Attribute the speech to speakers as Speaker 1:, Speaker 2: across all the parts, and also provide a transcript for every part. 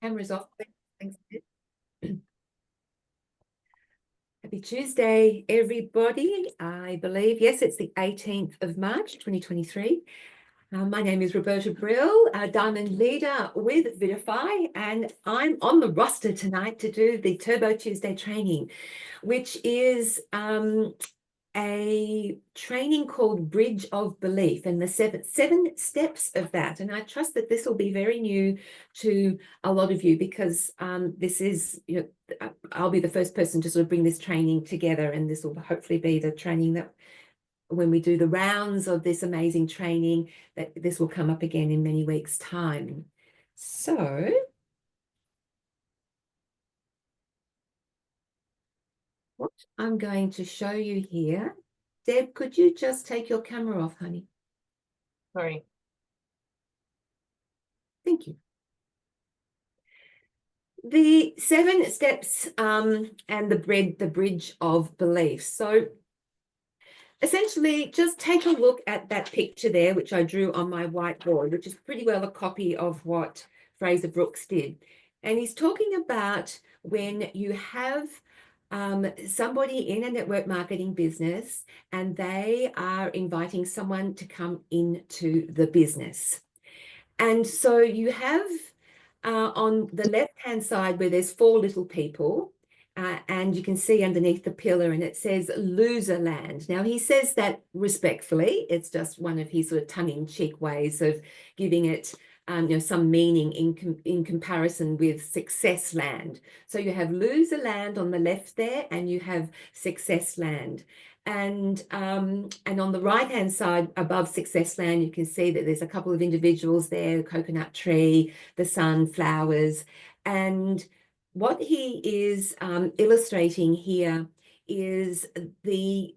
Speaker 1: Camera's off. Thanks. Happy Tuesday, everybody. I believe, yes, it's the 18th of March, 2023. My name is Roberta Brill, Diamond Leader with Vidify, and I'm on the roster tonight to do the Turbo Tuesday training, which is a training called Bridge of Belief and the seven steps of that. And I trust that this will be very new to a lot of you because this is, I'll be the first person to sort of bring this training together, and this will hopefully be the training that when we do the rounds of this amazing training, that this will come up again in many weeks' time. So what I'm going to show you here, Deb, could you just take your camera off, honey?
Speaker 2: Sorry.
Speaker 1: Thank you. The 7 steps and the bridge of belief. So essentially, just take a look at that picture there, which I drew on my whiteboard, which is pretty well a copy of what Fraser Brooks did. And he's talking about when you have somebody in a network marketing business and they are inviting someone to come into the business. And so you have on the left-hand side where there's 4 little people, and you can see underneath the pillar, and it says loser land. Now, he says that respectfully. It's just one of his sort of tongue-in-cheek ways of giving it some meaning in comparison with success land. So you have loser land on the left there, and you have success land. And on the right-hand side above success land, you can see that there's a couple of individuals there, the coconut tree, the sun, flowers. And what he is illustrating here is the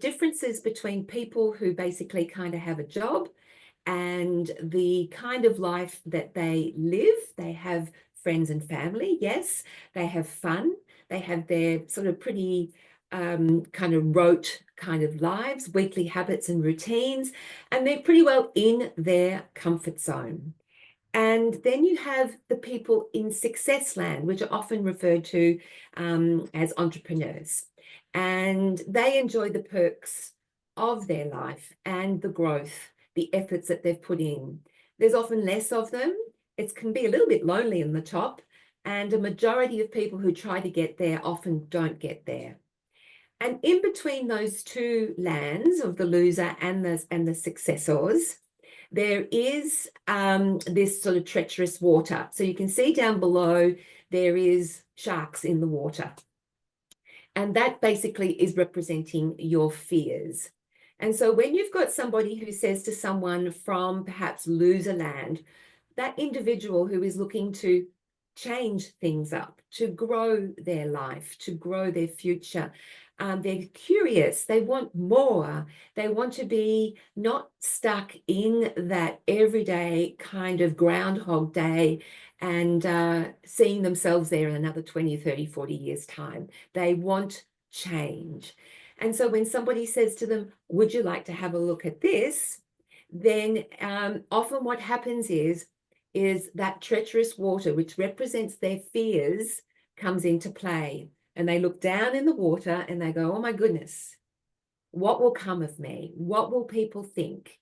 Speaker 1: differences between people who basically kind of have a job and the kind of life that they live. They have friends and family, yes. They have fun. They have their sort of pretty kind of rote kind of lives, weekly habits and routines, and they're pretty well in their comfort zone. And then you have the people in success land, which are often referred to as entrepreneurs. And they enjoy the perks of their life and the growth, the efforts that they've put in. There's often less of them. It can be a little bit lonely in the top, and a majority of people who try to get there often don't get there. And in between those 2 lands of the loser and the successors, there is this sort of treacherous water. So you can see down below, there is sharks in the water. And that basically is representing your fears. And so when you've got somebody who says to someone from perhaps loser land, that individual who is looking to change things up, to grow their life, to grow their future, they're curious, they want more, they want to be not stuck in that everyday kind of Groundhog Day and seeing themselves there in another 20, 30, 40 years' time. They want change. And so when somebody says to them, would you like to have a look at this? Then often what happens is that treacherous water, which represents their fears, comes into play. And they look down in the water and they go, oh my goodness, what will come of me? What will people think?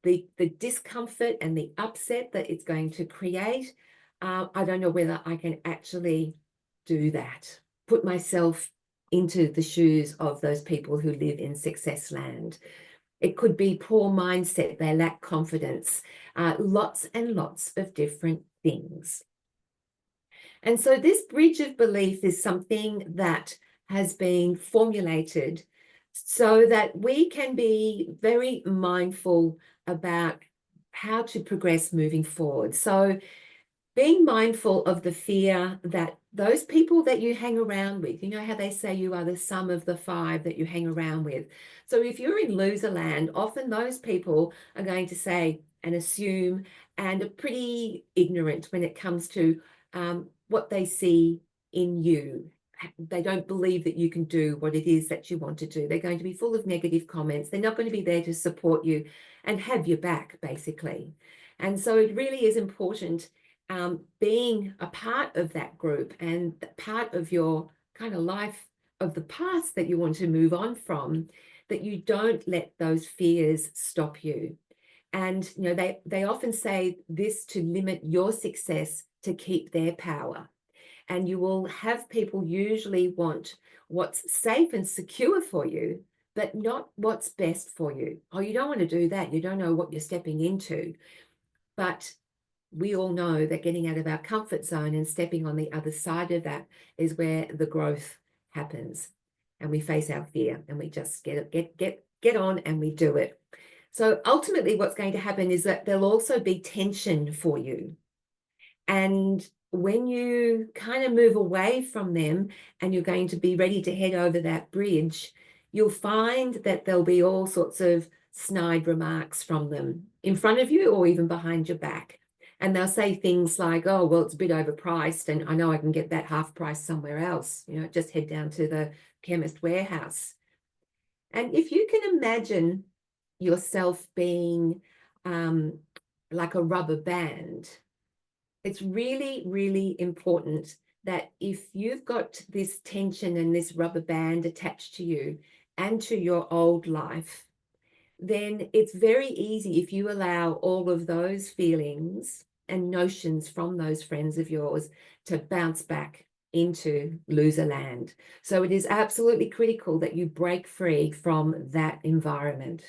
Speaker 1: The discomfort and the upset that it's going to create, I don't know whether I can actually do that, put myself into the shoes of those people who live in success land. It could be poor mindset, they lack confidence, lots and lots of different things. And so this bridge of belief is something that has been formulated so that we can be very mindful about how to progress moving forward. So being mindful of the fear that those people that you hang around with, you know how they say you are the sum of the 5 that you hang around with. So if you're in loser land, often those people are going to say and assume and are pretty ignorant when it comes to what they see in you. They don't believe that you can do what it is that you want to do. They're going to be full of negative comments. They're not going to be there to support you and have your back, basically. And so it really is important being a part of that group and part of your kind of life of the past that you want to move on from, that you don't let those fears stop you. And you know, they often say this to limit your success to keep their power. And you will have people usually want what's safe and secure for you, but not what's best for you. Oh, you don't want to do that. You don't know what you're stepping into. But we all know that getting out of our comfort zone and stepping on the other side of that is where the growth happens. And we face our fear and we just get on and we do it. So ultimately what's going to happen is that there'll also be tension for you. And when you kind of move away from them and you're going to be ready to head over that bridge, you'll find that there'll be all sorts of snide remarks from them in front of you or even behind your back. And they'll say things like, oh, well, it's a bit overpriced and I know I can get that half price somewhere else. You know, just head down to the Chemist Warehouse. And if you can imagine yourself being like a rubber band, it's really, really important that if you've got this tension and this rubber band attached to you and to your old life, then it's very easy if you allow all of those feelings and notions from those friends of yours to bounce back into loser land. So it is absolutely critical that you break free from that environment.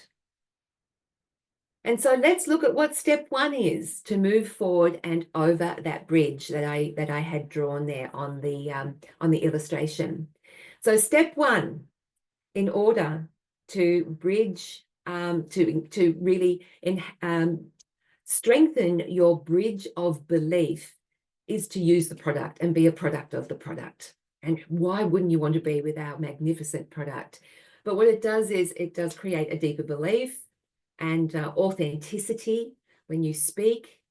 Speaker 1: And so let's look at what step one is to move forward and over that bridge that I had drawn there on the illustration. So step one, in order to bridge, to really strengthen your bridge of belief, is to use the product and be a product of the product. And why wouldn't you want to be with our magnificent product? But what it does is it does create a deeper belief and authenticity when you speak,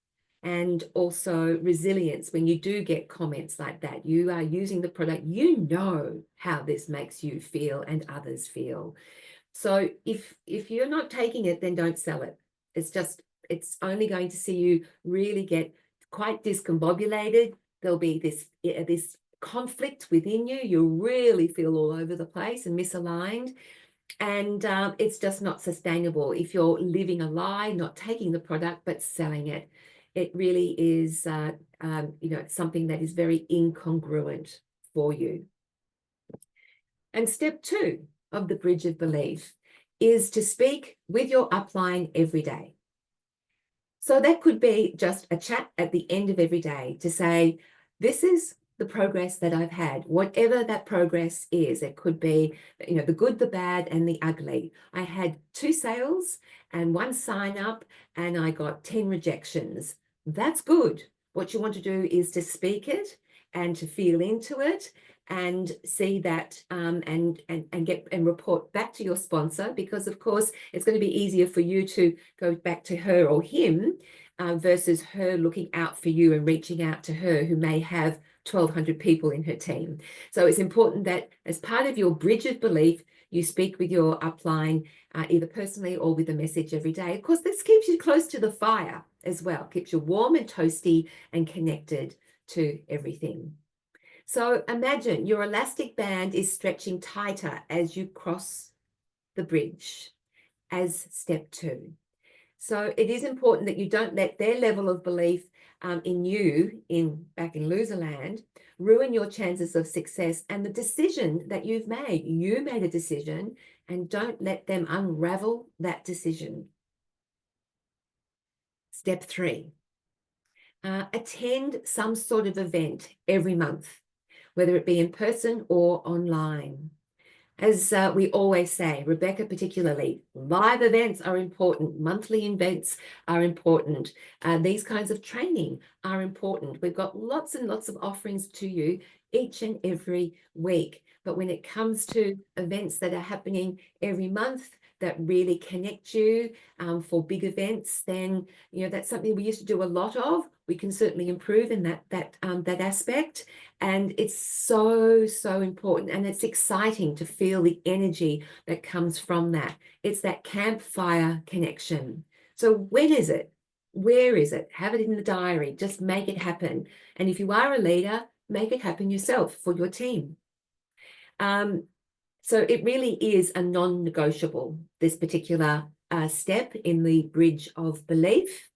Speaker 1: and also resilience when you do get comments like that. You are using the product, you know how this makes you feel and others feel. So if you're not taking it, then don't sell it. It's only going to see you really get quite discombobulated. There'll be this conflict within you. You'll really feel all over the place and misaligned. And it's just not sustainable if you're living a lie, not taking the product, but selling it. It really is, it's something that is very incongruent for you. And step two of the bridge of belief is to speak with your upline every day. So that could be just a chat at the end of every day to say, this is the progress that I've had, whatever that progress is. It could be, the good, the bad, and the ugly. I had 2 sales and 1 sign up, and I got 10 rejections. That's good. What you want to do is to speak it and to feel into it and see that and report back to your sponsor, because of course it's going to be easier for you to go back to her or him versus her looking out for you and reaching out to her, who may have 1,200 people in her team. So it's important that as part of your bridge of belief, you speak with your upline, either personally or with a message every day. Of course, this keeps you close to the fire as well, keeps you warm and toasty and connected to everything. So imagine your elastic band is stretching tighter as you cross the bridge as step 2. So it is important that you don't let their level of belief in you, back in loser land, ruin your chances of success and the decision that you've made. You made a decision, and don't let them unravel that decision. Step 3, attend some sort of event every month, whether it be in person or online. As we always say, Rebecca particularly, live events are important. Monthly events are important. These kinds of training are important. We've got lots and lots of offerings to you each and every week. But when it comes to events that are happening every month that really connect you for big events, then that's something we used to do a lot of. We can certainly improve in that aspect. And it's so, so important. And it's exciting to feel the energy that comes from that. It's that campfire connection. So when is it? Where is it? Have it in the diary. Just make it happen. And if you are a leader, make it happen yourself for your team. So it really is a non-negotiable, this particular step in the bridge of belief,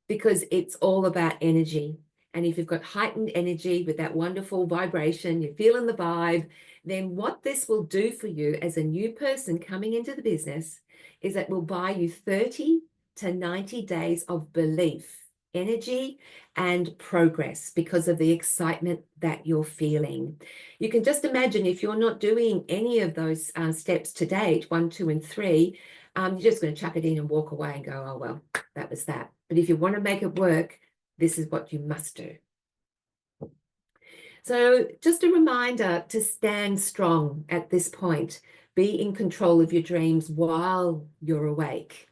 Speaker 1: because it's all about energy. And if you've got heightened energy with that wonderful vibration, you're feeling the vibe, then what this will do for you as a new person coming into the business is it will buy you 30 to 90 days of belief, energy, and progress because of the excitement that you're feeling. You can just imagine if you're not doing any of those steps to date, 1, 2, and 3, you're just going to chuck it in and walk away and go, oh, well, that was that. But if you want to make it work, this is what you must do. So just a reminder to stand strong at this point. Be in control of your dreams while you're awake.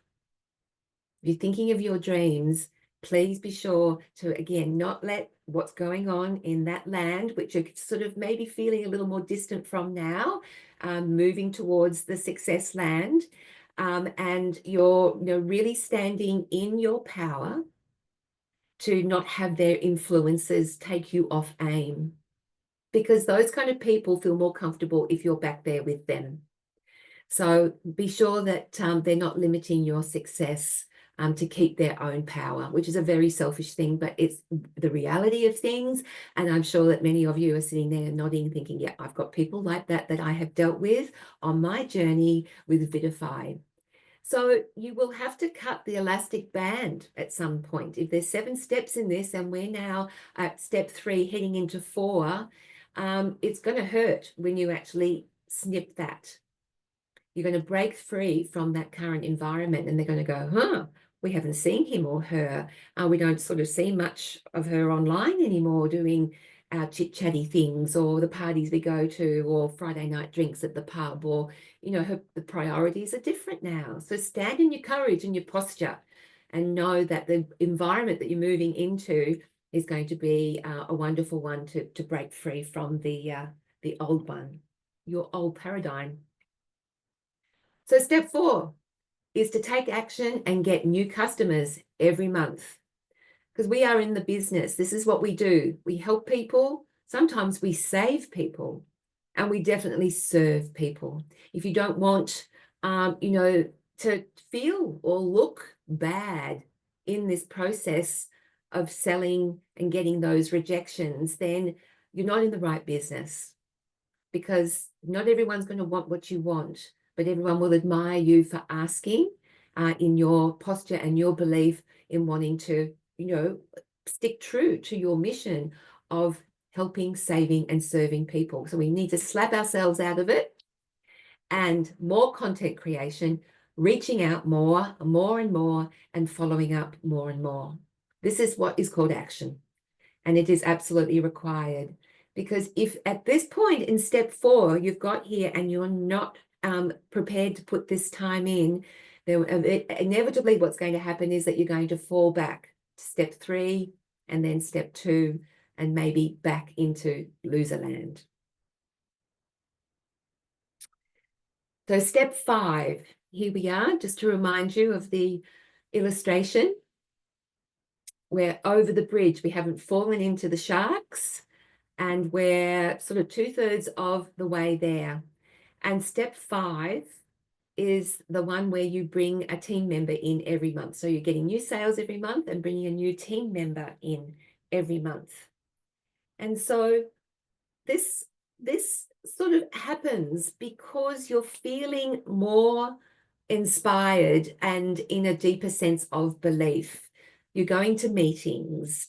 Speaker 1: If you're thinking of your dreams, please be sure to, again, not let what's going on in that land, which you're sort of maybe feeling a little more distant from now, moving towards the success land, and you're really standing in your power to not have their influences take you off aim, because those kind of people feel more comfortable if you're back there with them. So be sure that they're not limiting your success to keep their own power, which is a very selfish thing, but it's the reality of things. And I'm sure that many of you are sitting there nodding, thinking, yeah, I've got people like that I have dealt with on my journey with Vidify. So you will have to cut the elastic band at some point. If there's 7 steps in this and we're now at step 3 heading into 4, it's going to hurt when you actually snip that. You're going to break free from that current environment and they're going to go, we haven't seen him or her. We don't sort of see much of her online anymore doing our chit-chatty things, or the parties we go to, or Friday night drinks at the pub, or, the priorities are different now. So stand in your courage and your posture and know that the environment that you're moving into is going to be a wonderful one to break free from the old one, your old paradigm. So step 4 is to take action and get new customers every month. Because we are in the business. This is what we do. We help people. Sometimes we save people, and we definitely serve people. If you don't want, to feel or look bad in this process of selling and getting those rejections, then you're not in the right business, because not everyone's going to want what you want, but everyone will admire you for asking in your posture and your belief in wanting to stick true to your mission of helping, saving, and serving people. So we need to slap ourselves out of it, and more content creation, reaching out more and more, and following up more and more. This is what is called action, and it is absolutely required, because if at this point in step 4 you've got here and you're not prepared to put this time in, then inevitably what's going to happen is that you're going to fall back to step 3 and then step 2 and maybe back into loser land. So step 5, here we are, just to remind you of the illustration. We're over the bridge. We haven't fallen into the sharks, and we're sort of 2/3 of the way there. And step 5 is the one where you bring a team member in every month. So you're getting new sales every month and bringing a new team member in every month. And so this sort of happens because you're feeling more inspired and in a deeper sense of belief. You're going to meetings,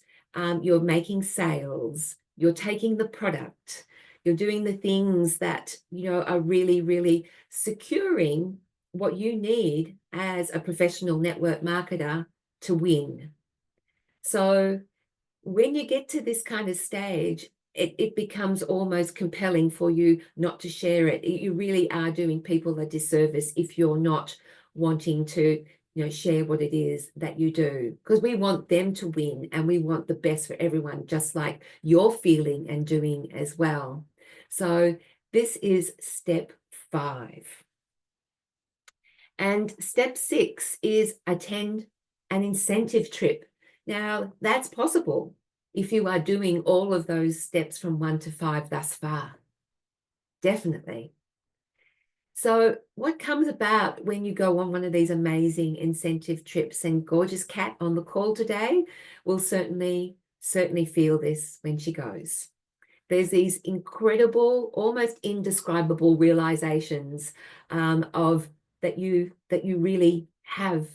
Speaker 1: you're making sales, you're taking the product, you're doing the things that, are really, really securing what you need as a professional network marketer to win. So when you get to this kind of stage, it becomes almost compelling for you not to share it. You really are doing people a disservice if you're not wanting to share what it is that you do, because we want them to win and we want the best for everyone, just like you're feeling and doing as well. So this is step 5. And step 6 is attend an incentive trip. Now, that's possible if you are doing all of those steps from 1 to 5 thus far. Definitely. So what comes about when you go on one of these amazing incentive trips, and gorgeous Kat on the call today will certainly feel this when she goes. There's these incredible, almost indescribable realizations of that you really have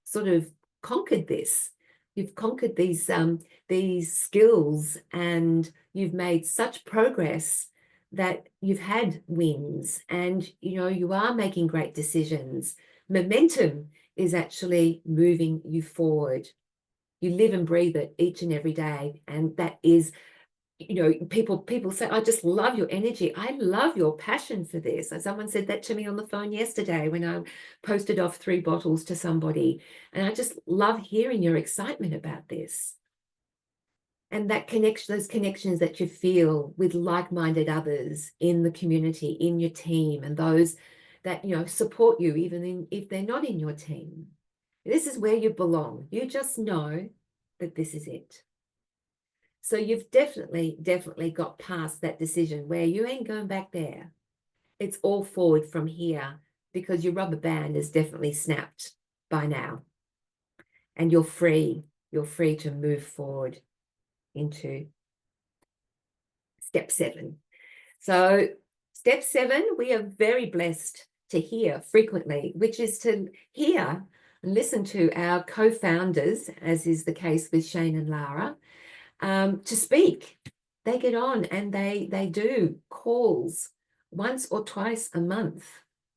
Speaker 1: sort of conquered this. You've conquered these skills, and you've made such progress that you've had wins, and you are making great decisions. Momentum is actually moving you forward. You live and breathe it each and every day, and that is, people say, I just love your energy. I love your passion for this. And someone said that to me on the phone yesterday when I posted off 3 bottles to somebody. And I just love hearing your excitement about this. And that connection, those connections that you feel with like-minded others in the community, in your team, and those that, support you, even if they're not in your team. This is where you belong. You just know that this is it. So you've definitely got past that decision where you ain't going back there. It's all forward from here, because your rubber band is definitely snapped by now. And you're free. You're free to move forward into step 7. So step 7, we are very blessed to hear frequently, which is to hear and listen to our co-founders, as is the case with Shane and Lara, to speak. They get on and they do calls once or twice a month.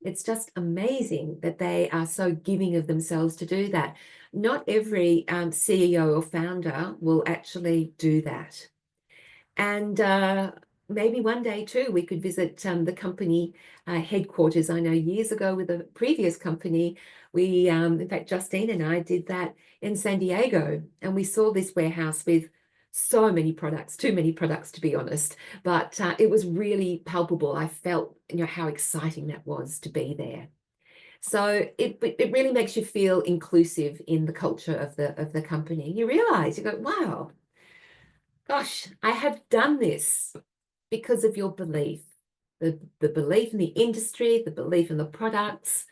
Speaker 1: It's just amazing that they are so giving of themselves to do that. Not every CEO or founder will actually do that. And maybe one day too, we could visit the company headquarters. I know years ago with a previous company, we, in fact, Justine and I did that in San Diego, and we saw this warehouse with so many products, too many products to be honest, but it was really palpable. I felt, how exciting that was to be there. So it really makes you feel inclusive in the culture of the company. You realize, you go, wow, gosh, I have done this because of your belief, the belief in the industry, the belief in the products,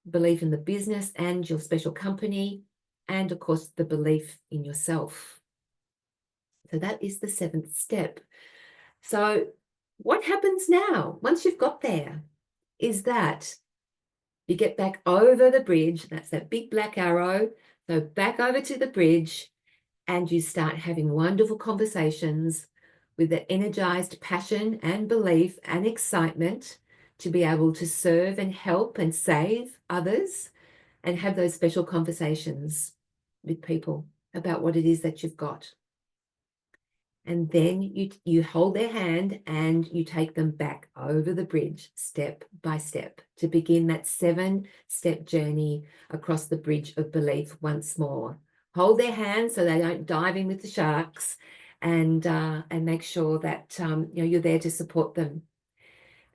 Speaker 1: belief in the business and your special company, and of course, the belief in yourself. So that is the 7th step. So what happens now, once you've got there, is that you get back over the bridge. That's that big black arrow. So back over to the bridge, and you start having wonderful conversations with the energized passion and belief and excitement to be able to serve and help and save others, and have those special conversations with people about what it is that you've got. And then you hold their hand and you take them back over the bridge step by step to begin that 7-step journey across the bridge of belief once more. Hold their hand so they don't dive in with the sharks, and make sure that you're there to support them.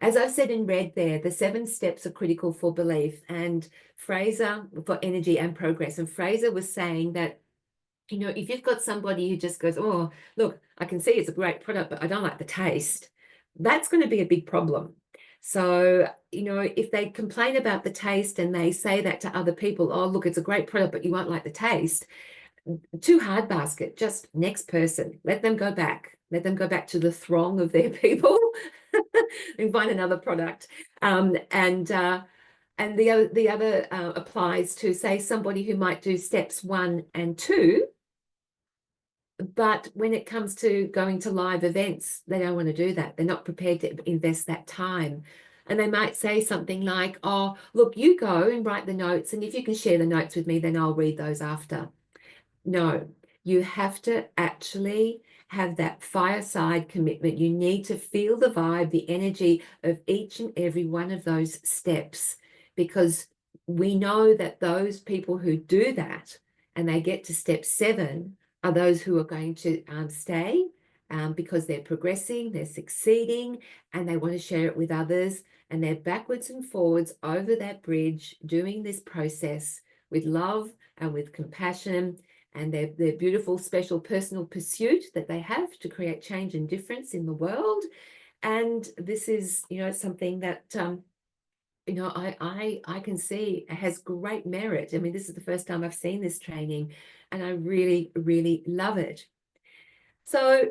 Speaker 1: As I've said in red there, the 7 steps are critical for belief, and Fraser, for energy and progress. And Fraser was saying that, if you've got somebody who just goes, oh, look, I can see it's a great product, but I don't like the taste, that's going to be a big problem. So, if they complain about the taste and they say that to other people, oh, look, it's a great product, but you won't like the taste, too hard basket, just next person, let them go back. Let them go back to the throng of their people and find another product. And the other applies to, say, somebody who might do steps 1 and 2, but when it comes to going to live events, they don't want to do that. They're not prepared to invest that time. And they might say something like, oh, look, you go and write the notes, and if you can share the notes with me, then I'll read those after. No, you have to actually have that fireside commitment. You need to feel the vibe, the energy of each and every one of those steps, because we know that those people who do that and they get to step 7 are those who are going to stay because they're progressing, they're succeeding, and they want to share it with others. And they're backwards and forwards over that bridge doing this process with love and with compassion, and their beautiful, special personal pursuit that they have to create change and difference in the world. And this is, something that, I can see has great merit. I mean, this is the first time I've seen this training, and I really, really love it. So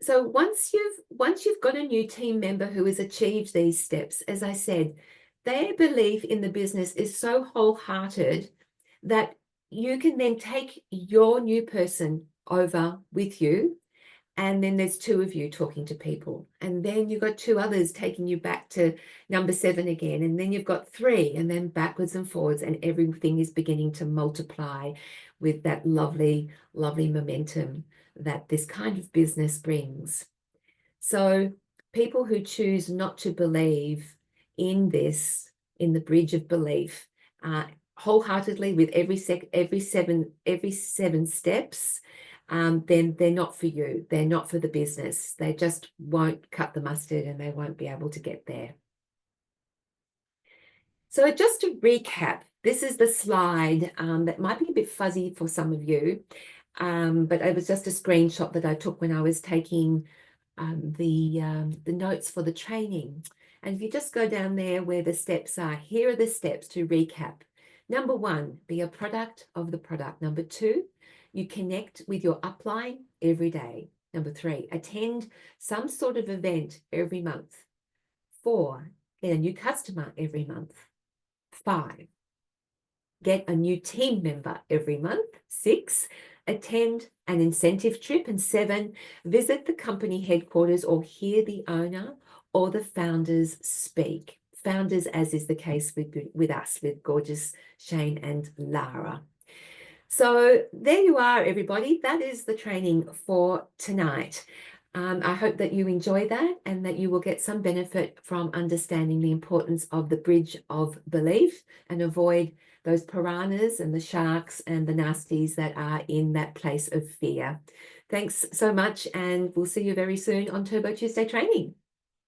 Speaker 1: once you've got a new team member who has achieved these steps, as I said, their belief in the business is so wholehearted that you can then take your new person over with you, and then there's two of you talking to people, and then you've got two others taking you back to number 7 again, and then you've got 3, and then backwards and forwards, and everything is beginning to multiply with that lovely, lovely momentum that this kind of business brings. So people who choose not to believe in this, in the bridge of belief, wholeheartedly with every 7 steps, then they're not for you. They're not for the business. They just won't cut the mustard, and they won't be able to get there. So just to recap, this is the slide that might be a bit fuzzy for some of you, but it was just a screenshot that I took when I was taking the notes for the training. And if you just go down there where the steps are, here are the steps to recap. Number 1, be a product of the product. Number 2, you connect with your upline every day. Number 3, attend some sort of event every month. 4, get a new customer every month. 5, get a new team member every month. 6, attend an incentive trip. And 7, visit the company headquarters or hear the owner or the founders speak. Founders, as is the case with us, with gorgeous Shane and Lara. So there you are, everybody. That is the training for tonight. I hope that you enjoy that, and that you will get some benefit from understanding the importance of the bridge of belief, and avoid those piranhas and the sharks and the nasties that are in that place of fear. Thanks so much, and we'll see you very soon on Turbo Tuesday training.